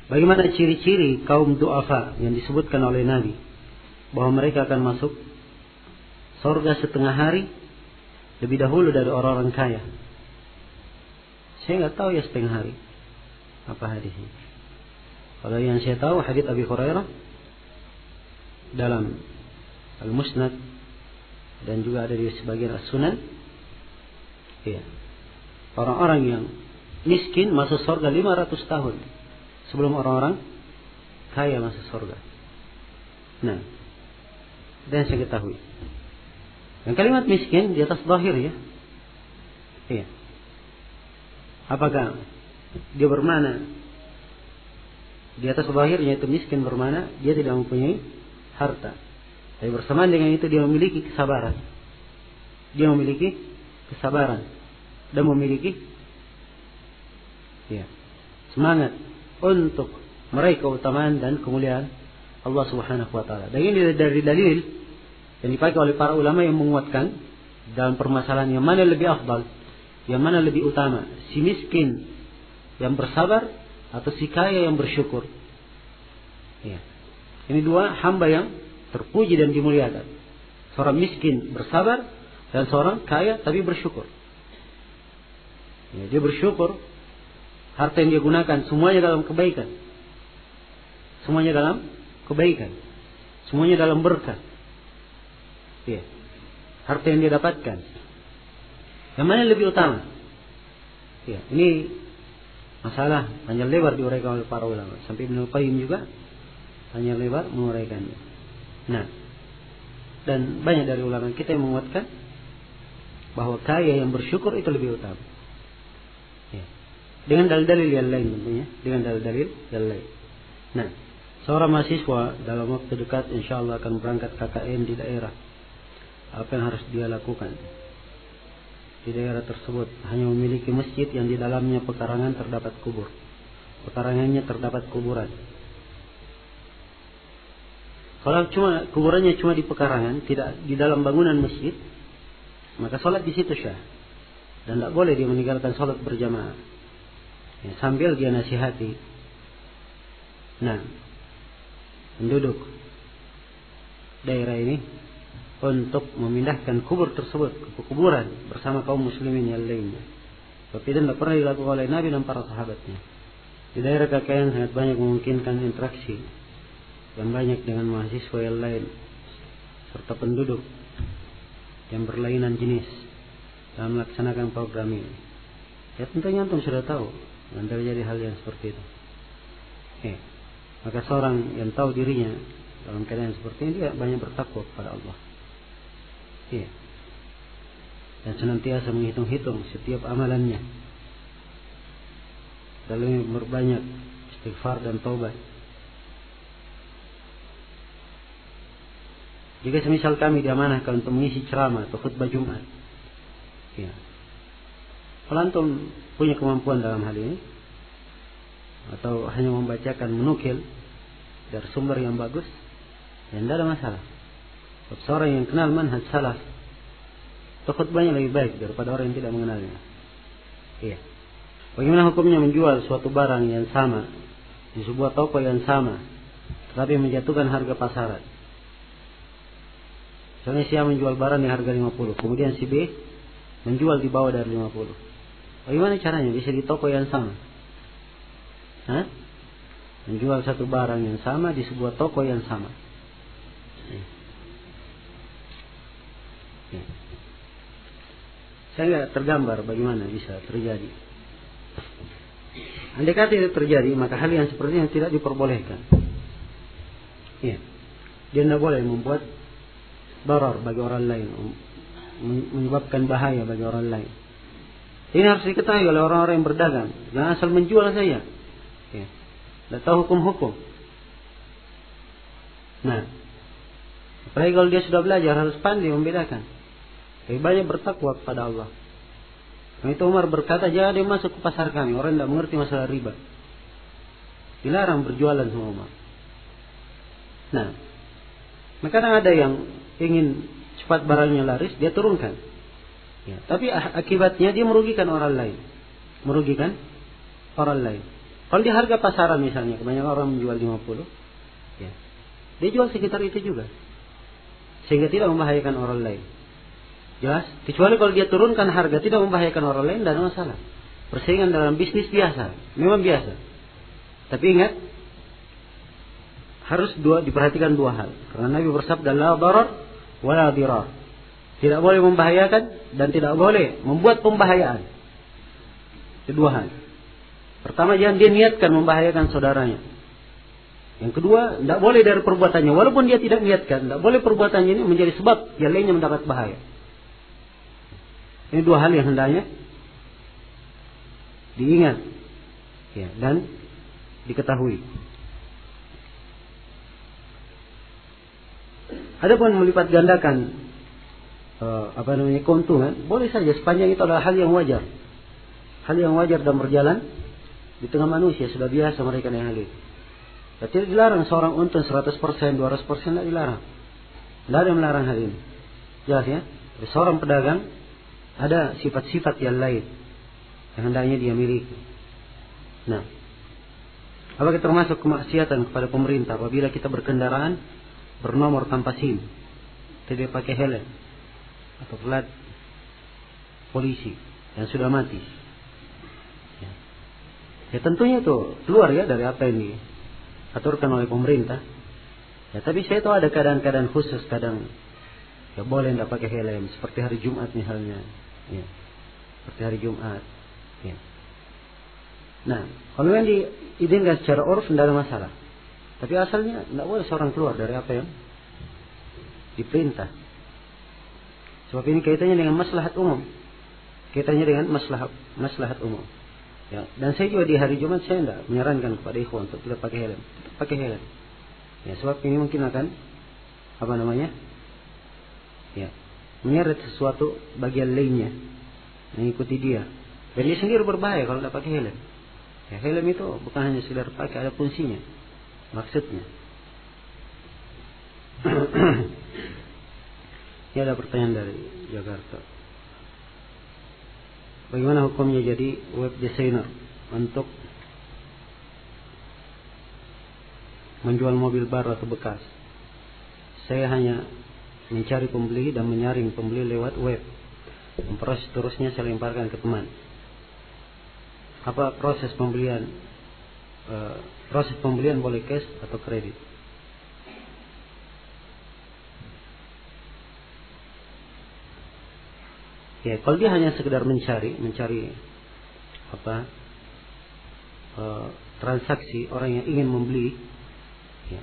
Bagaimana ciri-ciri kaum du'afa yang disebutkan oleh Nabi bahwa mereka akan masuk surga setengah hari lebih dahulu dari orang-orang kaya? Saya nggak tahu ya setengah hari apa hadisnya. Kalau yang saya tahu hadis Abi Hurairah dalam Al-Musnad dan juga ada di sebagian As-Sunan. Ya. Orang-orang yang miskin masuk surga 500 tahun sebelum orang-orang kaya masuk surga. Nah, dan saya ketahui. Dan kalimat miskin di atas zahir ya. Iya. Apakah dia bermana di atas zahirnya itu miskin bermana dia tidak mempunyai harta. Tapi bersamaan dengan itu dia memiliki kesabaran. Dia memiliki kesabaran dan memiliki ya, semangat untuk meraih keutamaan dan kemuliaan Allah Subhanahu wa taala. Dan ini dari dalil yang dipakai oleh para ulama yang menguatkan dalam permasalahan yang mana lebih afdal, yang mana lebih utama, si miskin yang bersabar atau si kaya yang bersyukur. Ya. Ini dua hamba yang terpuji dan dimuliakan. Seorang miskin bersabar dan seorang kaya tapi bersyukur. Ya, dia bersyukur harta yang dia gunakan semuanya dalam kebaikan. Semuanya dalam kebaikan. Semuanya dalam berkah. Ya. Harta yang dia dapatkan. Yang mana lebih utama? Ya, ini masalah panjang lebar diuraikan oleh para ulama. Sampai Ibnu Qayyim juga panjang lebar menguraikannya. Nah, dan banyak dari ulama kita yang menguatkan bahwa kaya yang bersyukur itu lebih utama. Ya. Dengan dalil-dalil yang lain tentunya, dengan dalil-dalil yang lain. Nah, seorang mahasiswa dalam waktu dekat insyaallah akan berangkat KKN di daerah. Apa yang harus dia lakukan? Di daerah tersebut hanya memiliki masjid yang di dalamnya pekarangan terdapat kubur. Pekarangannya terdapat kuburan. Kalau kuburannya cuma di pekarangan, tidak di dalam bangunan masjid, maka sholat di situ syah. Dan tidak boleh dia meninggalkan sholat berjamaah. Ya, sambil dia nasihati. Nah, penduduk daerah ini untuk memindahkan kubur tersebut ke kuburan bersama kaum muslimin yang lainnya. Tapi itu tidak pernah dilakukan oleh Nabi dan para sahabatnya. Di daerah KKN sangat banyak memungkinkan interaksi yang banyak dengan mahasiswa yang lain serta penduduk yang berlainan jenis dalam melaksanakan program ini. Ya tentunya antum sudah tahu dan terjadi hal yang seperti itu. Maka seorang yang tahu dirinya dalam keadaan seperti ini dia banyak bertakwa kepada Allah. Dan senantiasa menghitung-hitung setiap amalannya. Lalu berbanyak istighfar dan taubat. Jika semisal kami diamanahkan untuk mengisi ceramah atau khutbah Jumat, ya, kalau antum punya kemampuan dalam hal ini, atau hanya membacakan menukil dari sumber yang bagus, ya tidak ada masalah. Seorang yang kenal manhaj salaf, khutbahnya lebih baik daripada orang yang tidak mengenalnya. Iya. Bagaimana hukumnya menjual suatu barang yang sama di sebuah toko yang sama, tetapi menjatuhkan harga pasaran? Misalnya si A menjual barang di harga 50, kemudian si B menjual di bawah dari 50. Bagaimana caranya bisa di toko yang sama? Menjual satu barang yang sama di sebuah toko yang sama. Saya nggak tergambar bagaimana bisa terjadi. Andai kata itu terjadi, maka hal yang seperti ini tidak diperbolehkan. Ya. Dia tidak boleh membuat darar bagi orang lain, menyebabkan bahaya bagi orang lain. Ini harus diketahui oleh orang-orang yang berdagang. Jangan asal menjual saja. Ya. Tidak tahu hukum-hukum. Nah, apalagi kalau dia sudah belajar harus pandai membedakan. Lebih banyak bertakwa kepada Allah. Karena itu Umar berkata, jangan dia masuk ke pasar kami. Orang tidak mengerti masalah riba. Dilarang berjualan sama Umar. Nah, kadang ada yang ingin cepat barangnya laris, dia turunkan. Ya, tapi akibatnya dia merugikan orang lain. Merugikan orang lain. Kalau di harga pasaran misalnya, kebanyakan orang menjual 50, ya, dia jual sekitar itu juga, sehingga tidak membahayakan orang lain. Jelas? Kecuali kalau dia turunkan harga tidak membahayakan orang lain, tidak ada masalah. Persaingan dalam bisnis biasa, memang biasa. Tapi ingat, harus diperhatikan dua hal. Karena Nabi bersabda, la darar wa la dirar. Tidak boleh membahayakan dan tidak boleh membuat pembahayaan. Itu dua hal. Pertama, jangan dia niatkan membahayakan saudaranya. Yang kedua, tidak boleh dari perbuatannya. Walaupun dia tidak niatkan, tidak boleh perbuatannya ini menjadi sebab yang lainnya mendapat bahaya. Ini dua hal yang hendaknya diingat, ya, dan diketahui. Adapun melipat gandakan keuntungan, boleh saja sepanjang itu adalah hal yang wajar. Hal yang wajar dan berjalan di tengah manusia, sudah biasa mereka dengan hal itu. Tidak dilarang seorang untung 100%, 200%, tidak dilarang. Tidak ada yang melarang hal ini. Jelas ya? Tapi seorang pedagang ada sifat-sifat yang lain yang hendaknya dia miliki. Nah, apakah termasuk kemaksiatan kepada pemerintah apabila kita berkendaraan bernomor tanpa SIM, tidak pakai helm atau plat polisi yang sudah mati? Ya tentunya itu keluar ya dari apa yang diaturkan oleh pemerintah. Ya tapi saya tahu ada keadaan-keadaan khusus, kadang ya boleh tidak pakai helm, seperti hari Jumat misalnya. Ya, seperti hari Jumat. Ya. Nah, kalau yang diizinkan secara uruf tidak ada masalah. Tapi asalnya tidak boleh seorang keluar dari apa yang diperintah. Sebab ini kaitannya dengan maslahat umum. Kaitannya dengan maslahat umum. Ya, dan saya juga di hari Jumat saya tidak menyarankan kepada ikhwan untuk tidak pakai helm. Tetap pakai helm. Ya, sebab ini mungkin akan ya, menyeret sesuatu bagian lainnya mengikuti dia. Dan dia sendiri berbahaya kalau tidak pakai helm. Ya, helm itu bukan hanya sekedar pakai, ada fungsinya, maksudnya. Ini ada pertanyaan dari Jakarta. Bagaimana hukumnya jadi web designer untuk menjual mobil baru atau bekas? Saya hanya mencari pembeli dan menyaring pembeli lewat web. Proses seterusnya saya lemparkan ke teman. Apa proses pembelian? Proses pembelian boleh cash atau kredit? Ya, kalau dia hanya sekedar mencari transaksi orang yang ingin membeli, ya,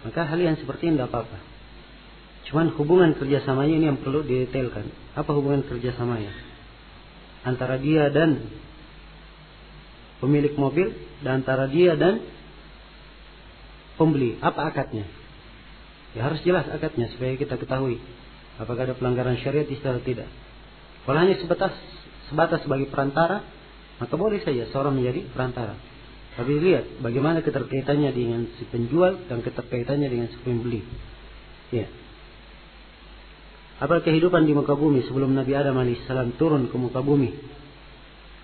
maka hal yang seperti ini tidak apa-apa. Cuman hubungan kerjasamanya ini yang perlu didetailkan. Apa hubungan kerjasamanya antara dia dan pemilik mobil, dan antara dia dan pembeli? Apa akadnya? Ya harus jelas akadnya supaya kita ketahui apakah ada pelanggaran syariat atau tidak. Kalau hanya sebatas sebagai perantara, maka boleh saja seorang menjadi perantara. Tapi lihat bagaimana keterkaitannya dengan si penjual dan keterkaitannya dengan si pembeli. Ya. Apa kehidupan di muka bumi sebelum Nabi Adam alaihissalam turun ke muka bumi?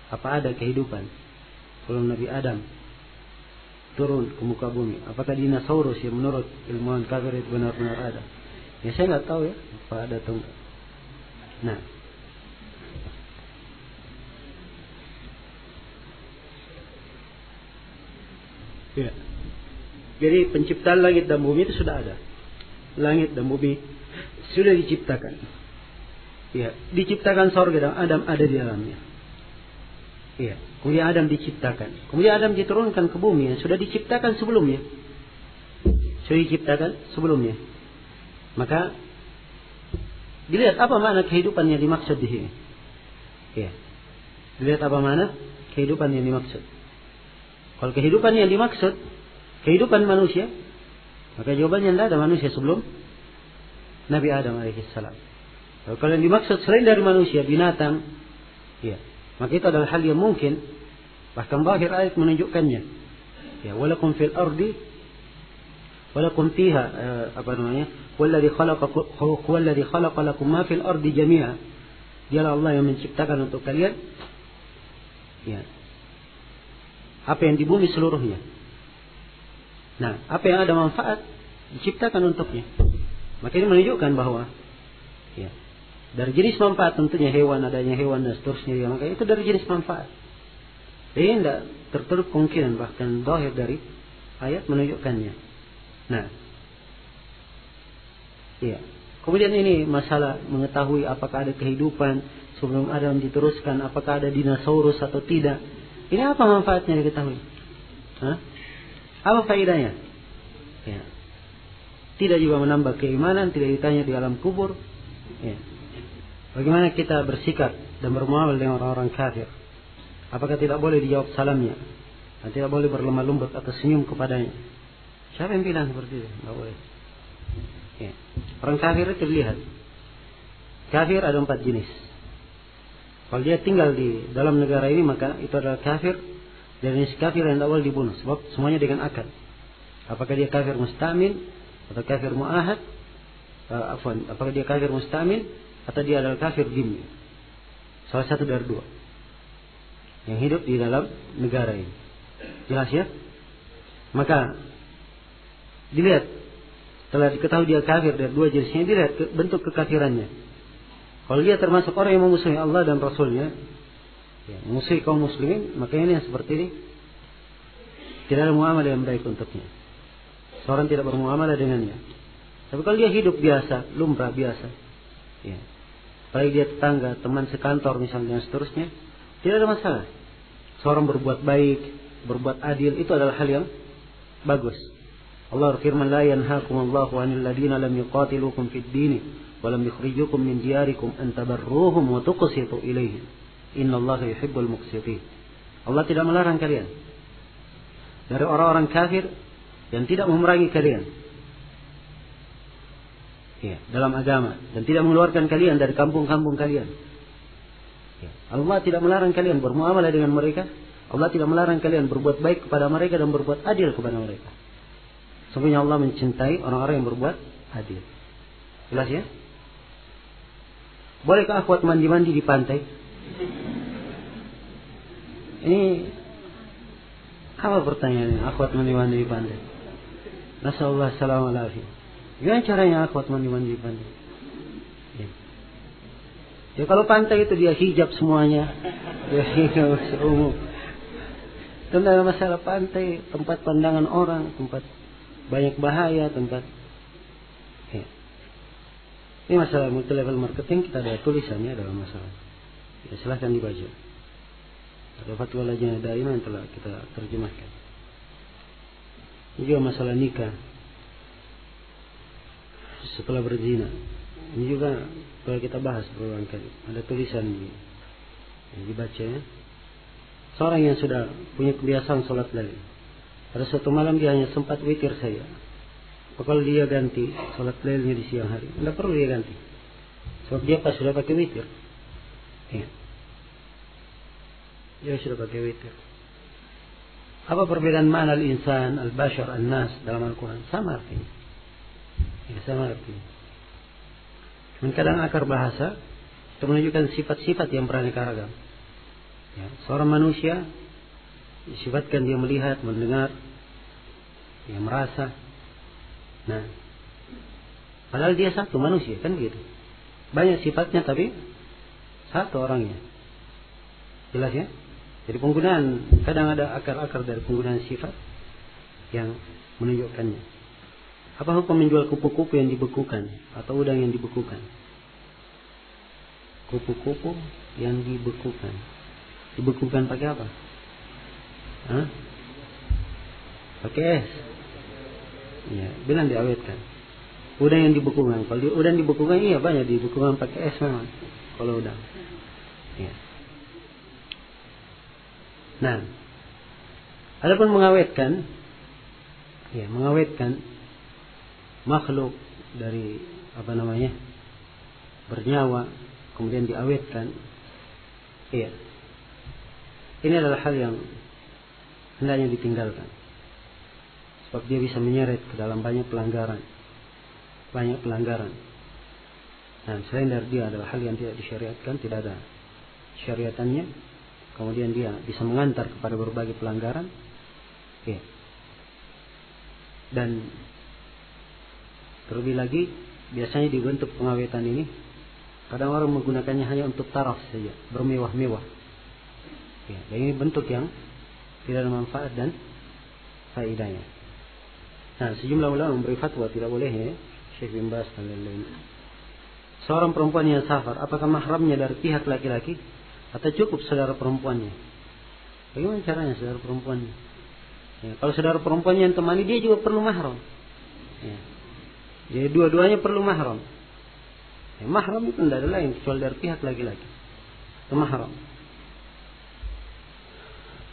Apa ada kehidupan sebelum Nabi Adam turun ke muka bumi? Apakah dinosaurus yang menurut ilmuwan kafir itu benar-benar ada? Ya saya nggak tahu ya apa ada atau enggak. Nah, ya. Jadi penciptaan langit dan bumi itu sudah ada. Langit dan bumi sudah diciptakan. Ya, diciptakan surga dan Adam ada di dalamnya. Iya, kemudian Adam diciptakan. Kemudian Adam diturunkan ke bumi yang sudah diciptakan sebelumnya. Sudah diciptakan sebelumnya. Maka dilihat apa makna kehidupan yang dimaksud di sini. Iya. Dilihat apa makna kehidupan yang dimaksud. Kalau kehidupan yang dimaksud kehidupan manusia, maka jawabannya tidak ada manusia sebelum Nabi Adam alaihissalam. Kalau yang dimaksud selain dari manusia, binatang, ya, maka itu adalah hal yang mungkin. Bahkan zahir ayat menunjukkannya. Ya, walakum fil ardi, walakum fiha, Walladzi khalaqa lakum ma fil ardi jami'a. Dialah Allah yang menciptakan untuk kalian, ya, apa yang di bumi seluruhnya. Nah, apa yang ada manfaat diciptakan untuknya. Maka ini menunjukkan bahwa ya, dari jenis manfaat tentunya hewan, adanya hewan dan seterusnya ya, maka itu dari jenis manfaat. Jadi tidak tertutup kemungkinan, bahkan zahir dari ayat menunjukkannya. Nah, iya. Kemudian ini masalah mengetahui apakah ada kehidupan sebelum Adam diteruskan, apakah ada dinosaurus atau tidak. Ini apa manfaatnya diketahui? Hah? Apa faedahnya? Ya. Tidak juga menambah keimanan, tidak ditanya di alam kubur. Ya. Bagaimana kita bersikap dan bermuamalah dengan orang-orang kafir? Apakah tidak boleh dijawab salamnya? Dan tidak boleh berlemah lembut atau senyum kepadanya? Siapa yang bilang seperti itu? Tidak boleh. Ya. Orang kafir itu dilihat. Kafir ada 4 jenis. Kalau dia tinggal di dalam negara ini, maka itu adalah kafir. Dan jenis kafir yang tidak boleh dibunuh. Sebab semuanya dengan akad. Apakah dia kafir mustamin atau kafir mu'ahad? Apakah dia kafir mustamin atau dia adalah kafir dhimmi? Salah satu dari dua yang hidup di dalam negara ini. Jelas ya? Maka dilihat, setelah diketahui dia kafir dari dua jenisnya, dilihat bentuk kekafirannya. Kalau dia termasuk orang yang memusuhi Allah dan Rasulnya, ya, memusuhi kaum muslimin, maka ini yang seperti ini tidak ada muamalah yang baik untuknya. Seorang tidak bermuamalah dengannya. Tapi kalau dia hidup biasa, lumrah biasa, ya, apalagi dia tetangga, teman sekantor misalnya dan seterusnya, tidak ada masalah. Seorang berbuat baik, berbuat adil, itu adalah hal yang bagus. Allah berfirman, la yanhaakumullahu 'anil ladzina lam yuqatilukum fid din wa lam yukhrijukum min diyarikum an tabarruhum wa tuqsitu ilaihim. Innallaha yuhibbul muqsitin. Allah tidak melarang kalian dari orang-orang kafir yang tidak memerangi kalian, ya, dalam agama, dan tidak mengeluarkan kalian dari kampung-kampung kalian. Ya, Allah tidak melarang kalian bermuamalah dengan mereka. Allah tidak melarang kalian berbuat baik kepada mereka dan berbuat adil kepada mereka. Sebenarnya Allah mencintai orang-orang yang berbuat adil. Jelas ya? Bolehkah akhwat mandi-mandi di pantai? Ini apa pertanyaannya? Akhwat mandi-mandi di pantai. Nasallallahu alaihi wasallam. Gimana caranya akhwat mandi-mandi di pantai? Ya. Ya kalau pantai itu dia hijab semuanya, dia hijab umum. Tentang masalah pantai, tempat pandangan orang, tempat banyak bahaya, tempat. Ya. Ini masalah multi level marketing, kita ada tulisannya dalam masalah. Ya, silahkan dibaca. Ada fatwa Lajnah Daimah yang telah kita terjemahkan. Ini juga masalah nikah setelah berzina. Ini juga kalau kita bahas berulang kali. Ada tulisan yang dibaca ya. Seorang yang sudah punya kebiasaan sholat lail, pada suatu malam dia hanya sempat witir saja. Kalau dia ganti sholat lailnya di siang hari, tidak perlu dia ganti. Sebab dia pas sudah pakai witir. Ya. Dia sudah pakai witir. Apa perbedaan makna al-insan, al-bashar, al-nas dalam Al-Quran? Sama artinya. Ya, sama artinya. Kadang akar bahasa itu menunjukkan sifat-sifat yang beraneka ragam. Ya, seorang manusia disifatkan dia melihat, mendengar, dia merasa. Nah, padahal dia satu manusia kan begitu. Banyak sifatnya tapi satu orangnya. Jelas ya? Jadi penggunaan kadang ada akar-akar dari penggunaan sifat yang menunjukkannya. Apa hukum menjual kupu-kupu yang dibekukan atau udang yang dibekukan? Kupu-kupu yang dibekukan. Dibekukan pakai apa? Hah? Pakai es. Ya, bilang diawetkan. Udang yang dibekukan. Kalau udang dibekukan, iya banyak dibekukan pakai es memang. Kalau udang. Ya. Nah, adapun mengawetkan, ya mengawetkan makhluk dari apa namanya bernyawa kemudian diawetkan, iya. Ini adalah hal yang hendaknya ditinggalkan. Sebab dia bisa menyeret ke dalam banyak pelanggaran. Banyak pelanggaran. Dan selain dari dia adalah hal yang tidak disyariatkan, tidak ada syariatannya. kemudian dia bisa mengantar kepada berbagai pelanggaran, ya. Dan terlebih lagi biasanya di bentuk pengawetan ini kadang orang menggunakannya hanya untuk taraf saja, bermewah-mewah. Ya, dan ini bentuk yang tidak ada manfaat dan faedahnya. Nah, sejumlah ulama memberi fatwa tidak bolehnya, Syekh bin Baz dan lain-lain. Seorang perempuan yang safar, apakah mahramnya dari pihak laki-laki atau cukup saudara perempuannya? Bagaimana caranya saudara perempuannya? Ya, kalau saudara perempuannya yang temani dia juga perlu mahram. Ya. Jadi dua-duanya perlu mahram. Ya, mahram itu tidak ada lain kecuali dari pihak laki-laki. Itu mahram.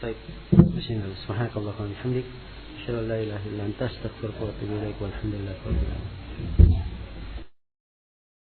Baik. Bismillah. Subhanakallahumma wa bihamdik, asyhadu an la ilaha illa anta, astaghfiruka wa atubu ilaik. Walhamdulillahirabbil alamin.